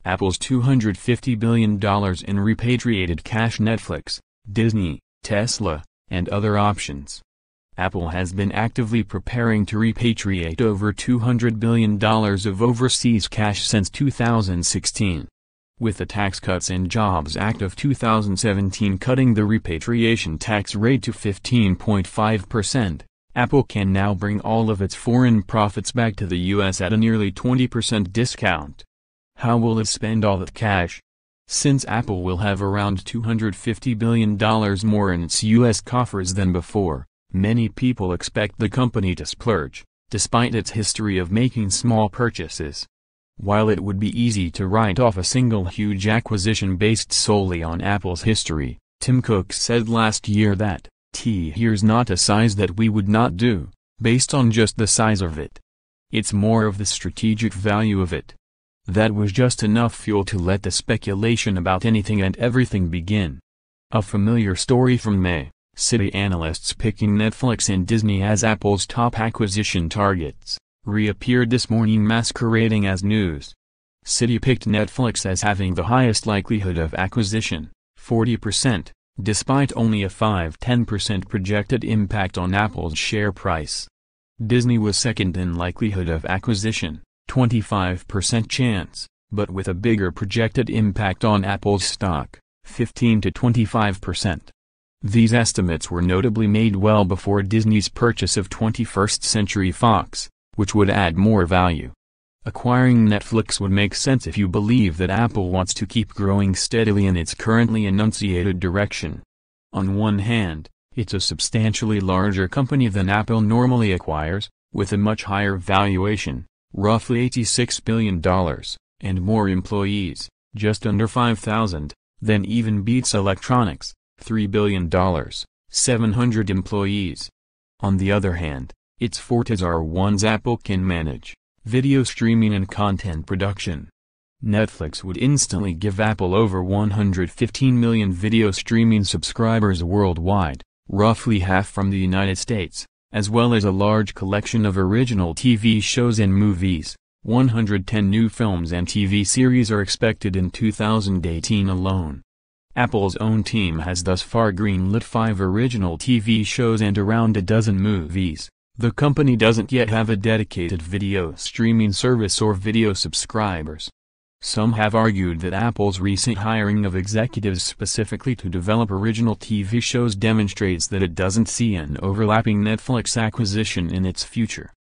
Apple's $250 billion in repatriated cash, Netflix, Disney, Tesla, and other options. Apple has been actively preparing to repatriate over $200 billion of overseas cash since 2016. With the Tax Cuts and Jobs Act of 2017 cutting the repatriation tax rate to 15.5%, Apple can now bring all of its foreign profits back to the U.S. at a nearly 20% discount. How will it spend all that cash? Since Apple will have around $250 billion more in its U.S. coffers than before, many people expect the company to splurge, despite its history of making small purchases. While it would be easy to write off a single huge acquisition based solely on Apple's history, Tim Cook said last year that, "Here's not a size that we would not do, based on just the size of it. It's more of the strategic value of it." That was just enough fuel to let the speculation about anything and everything begin. A familiar story from May, Citi analysts picking Netflix and Disney as Apple's top acquisition targets, reappeared this morning masquerading as news. Citi picked Netflix as having the highest likelihood of acquisition, 40%, despite only a 5–10% projected impact on Apple's share price. Disney was second in likelihood of acquisition, 25% chance, but with a bigger projected impact on Apple's stock, 15–25%. These estimates were notably made well before Disney's purchase of 21st Century Fox, which would add more value. Acquiring Netflix would make sense if you believe that Apple wants to keep growing steadily in its currently enunciated direction. On one hand, it's a substantially larger company than Apple normally acquires, with a much higher valuation, roughly $86 billion, and more employees, just under 5,000, than even Beats Electronics, $3 billion, 700 employees. On the other hand, its fortes are ones Apple can manage: video streaming and content production. Netflix would instantly give Apple over 115 million video streaming subscribers worldwide, roughly half from the United States, as well as a large collection of original TV shows and movies. 110 new films and TV series are expected in 2018 alone. Apple's own team has thus far greenlit 5 original TV shows and around a dozen movies. The company doesn't yet have a dedicated video streaming service or video subscribers. Some have argued that Apple's recent hiring of executives specifically to develop original TV shows demonstrates that it doesn't see an overlapping Netflix acquisition in its future.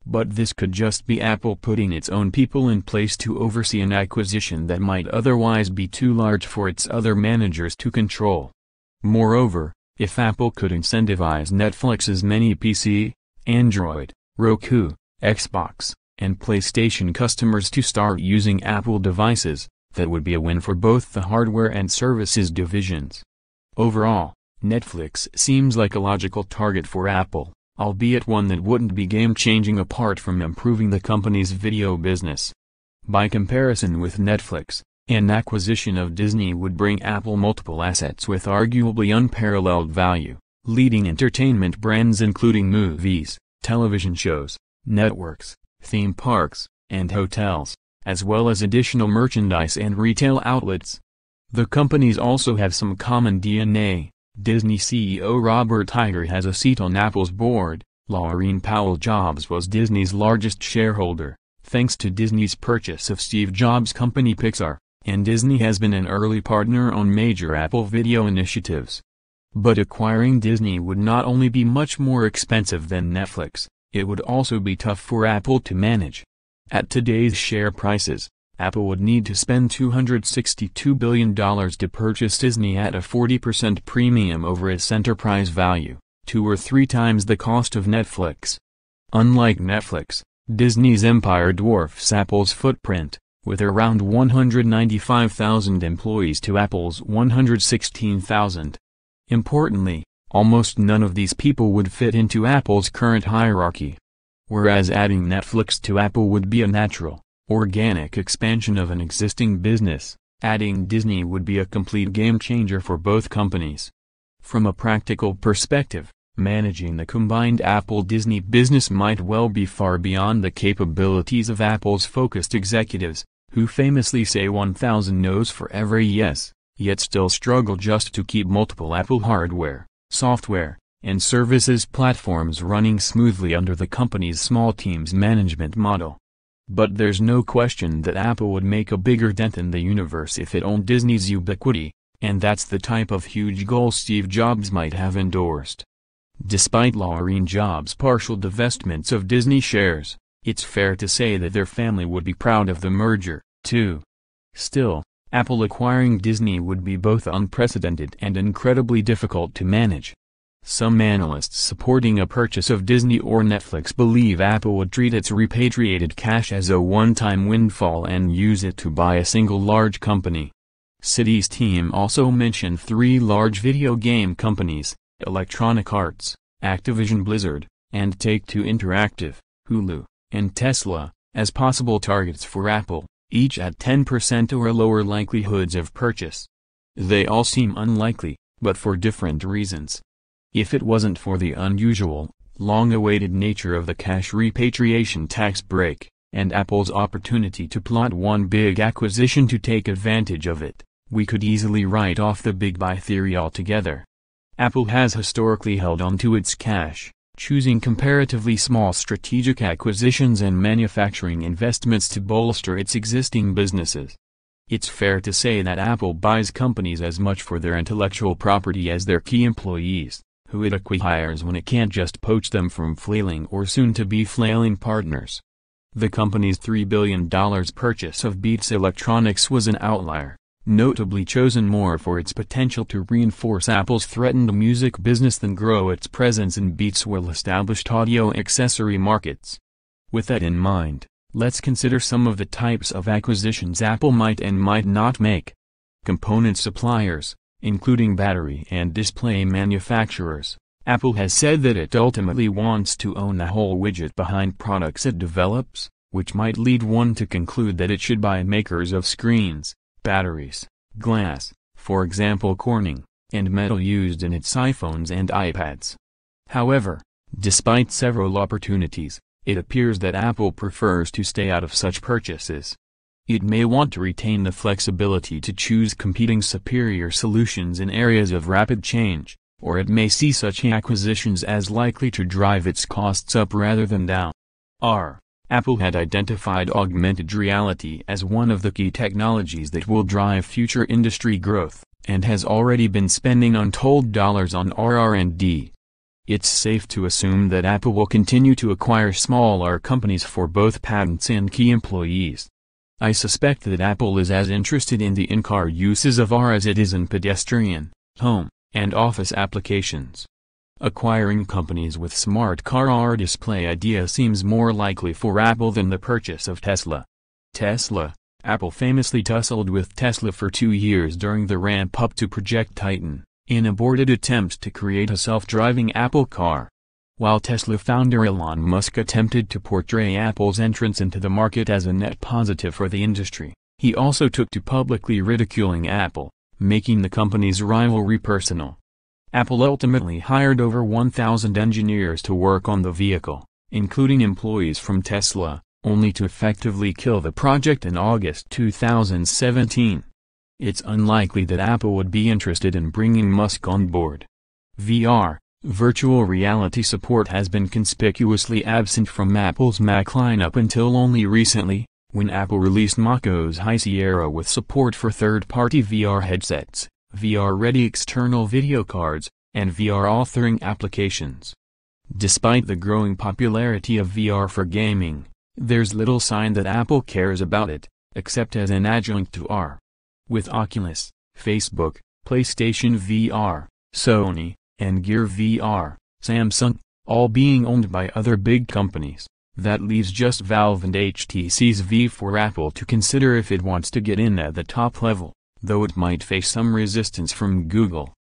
But this could just be Apple putting its own people in place to oversee an acquisition that might otherwise be too large for its other managers to control. Moreover, if Apple could incentivize Netflix's many PC, Android, Roku, Xbox, and PlayStation customers to start using Apple devices, that would be a win for both the hardware and services divisions. Overall, Netflix seems like a logical target for Apple, albeit one that wouldn't be game-changing apart from improving the company's video business. By comparison with Netflix, an acquisition of Disney would bring Apple multiple assets with arguably unparalleled value: leading entertainment brands including movies, television shows, networks, theme parks, and hotels, as well as additional merchandise and retail outlets. The companies also have some common DNA. Disney CEO Robert Iger has a seat on Apple's board. Laurene Powell Jobs was Disney's largest shareholder, thanks to Disney's purchase of Steve Jobs' company Pixar, and Disney has been an early partner on major Apple video initiatives. But acquiring Disney would not only be much more expensive than Netflix, it would also be tough for Apple to manage. At today's share prices, Apple would need to spend $262 billion to purchase Disney at a 40% premium over its enterprise value, 2 or 3 times the cost of Netflix. Unlike Netflix, Disney's empire dwarfs Apple's footprint, with around 195,000 employees to Apple's 116,000. Importantly, almost none of these people would fit into Apple's current hierarchy. Whereas adding Netflix to Apple would be a natural, organic expansion of an existing business, adding Disney would be a complete game-changer for both companies. From a practical perspective, managing the combined Apple-Disney business might well be far beyond the capabilities of Apple's focused executives, who famously say 1,000 no's for every yes, yet still struggle just to keep multiple Apple hardware, software, and services platforms running smoothly under the company's small teams management model. But there's no question that Apple would make a bigger dent in the universe if it owned Disney's ubiquity, and that's the type of huge goal Steve Jobs might have endorsed. Despite Laurene Jobs' partial divestments of Disney shares, it's fair to say that their family would be proud of the merger, too. Still, Apple acquiring Disney would be both unprecedented and incredibly difficult to manage. Some analysts supporting a purchase of Disney or Netflix believe Apple would treat its repatriated cash as a one-time windfall and use it to buy a single large company. Citi's team also mentioned 3 large video game companies, Electronic Arts, Activision Blizzard, and Take-Two Interactive, Hulu, and Tesla, as possible targets for Apple, each at 10% or lower likelihoods of purchase. They all seem unlikely, but for different reasons. If it wasn't for the unusual, long-awaited nature of the cash repatriation tax break, and Apple's opportunity to plot one big acquisition to take advantage of it, we could easily write off the big buy theory altogether. Apple has historically held onto its cash, choosing comparatively small strategic acquisitions and manufacturing investments to bolster its existing businesses. It's fair to say that Apple buys companies as much for their intellectual property as their key employees, who it acquires when it can't just poach them from flailing or soon-to-be flailing partners. The company's $3 billion purchase of Beats Electronics was an outlier, notably chosen more for its potential to reinforce Apple's threatened music business than grow its presence in Beats' well-established audio accessory markets. With that in mind, let's consider some of the types of acquisitions Apple might and might not make. Component suppliers, including battery and display manufacturers. Apple has said that it ultimately wants to own the whole widget behind products it develops, which might lead one to conclude that it should buy makers of screens, batteries, glass, for example Corning, and metal used in its iPhones and iPads. However, despite several opportunities, it appears that Apple prefers to stay out of such purchases. It may want to retain the flexibility to choose competing superior solutions in areas of rapid change, or it may see such acquisitions as likely to drive its costs up rather than down. Apple had identified augmented reality as one of the key technologies that will drive future industry growth, and has already been spending untold dollars on R&D. It's safe to assume that Apple will continue to acquire smaller companies for both patents and key employees. I suspect that Apple is as interested in the in-car uses of AR as it is in pedestrian, home, and office applications. Acquiring companies with smart car AR display idea seems more likely for Apple than the purchase of Tesla. Apple famously tussled with Tesla for 2 years during the ramp-up to Project Titan, in aborted attempts to create a self-driving Apple car. While Tesla founder Elon Musk attempted to portray Apple's entrance into the market as a net positive for the industry, he also took to publicly ridiculing Apple, making the company's rivalry personal. Apple ultimately hired over 1,000 engineers to work on the vehicle, including employees from Tesla, only to effectively kill the project in August 2017. It's unlikely that Apple would be interested in bringing Musk on board. VR, virtual reality support has been conspicuously absent from Apple's Mac lineup until only recently, when Apple released macOS High Sierra with support for third-party VR headsets, VR-ready external video cards, and VR authoring applications. Despite the growing popularity of VR for gaming, there's little sign that Apple cares about it, except as an adjunct to AR. With Oculus, Facebook, PlayStation VR, Sony, and Gear VR, Samsung, all being owned by other big companies, that leaves just Valve and HTC's Vive for Apple to consider if it wants to get in at the top level, though it might face some resistance from Google.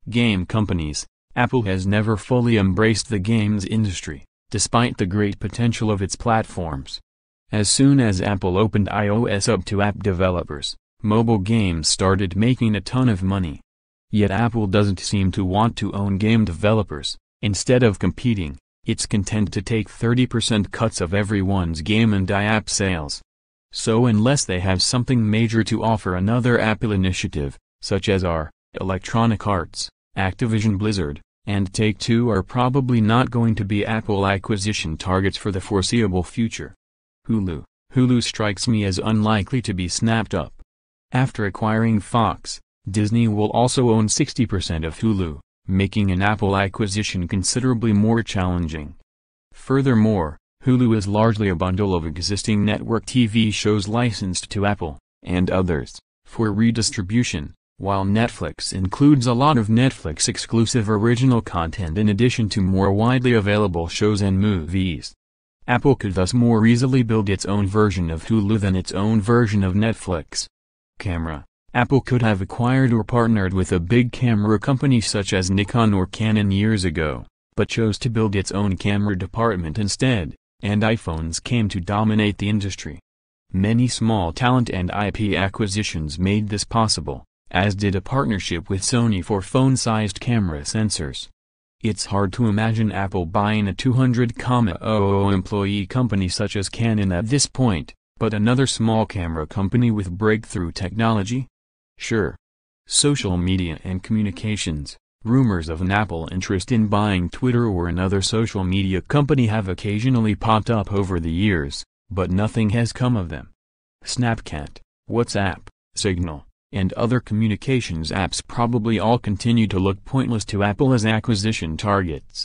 Game companies. Apple has never fully embraced the games industry, despite the great potential of its platforms. As soon as Apple opened iOS up to app developers, mobile games started making a ton of money. Yet Apple doesn't seem to want to own game developers. Instead of competing, it's content to take 30% cuts of everyone's game and app sales. So unless they have something major to offer, another Apple initiative, such as Electronic Arts, Activision Blizzard, and Take-Two, are probably not going to be Apple acquisition targets for the foreseeable future. Hulu strikes me as unlikely to be snapped up. After acquiring Fox, Disney will also own 60% of Hulu, making an Apple acquisition considerably more challenging. Furthermore, Hulu is largely a bundle of existing network TV shows licensed to Apple, and others, for redistribution, while Netflix includes a lot of Netflix-exclusive original content in addition to more widely available shows and movies. Apple could thus more easily build its own version of Hulu than its own version of Netflix. Camera. Apple could have acquired or partnered with a big camera company such as Nikon or Canon years ago, but chose to build its own camera department instead, and iPhones came to dominate the industry. Many small talent and IP acquisitions made this possible, as did a partnership with Sony for phone-sized camera sensors. It's hard to imagine Apple buying a 200,000 employee company such as Canon at this point, but another small camera company with breakthrough technology? Sure. Social media and communications. Rumors of an Apple interest in buying Twitter or another social media company have occasionally popped up over the years, but nothing has come of them. Snapchat, WhatsApp, Signal, and other communications apps probably all continue to look pointless to Apple as acquisition targets.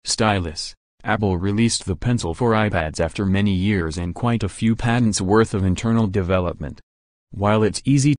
Stylus. Apple released the Pencil for iPads after many years and quite a few patents worth of internal development. While it's easy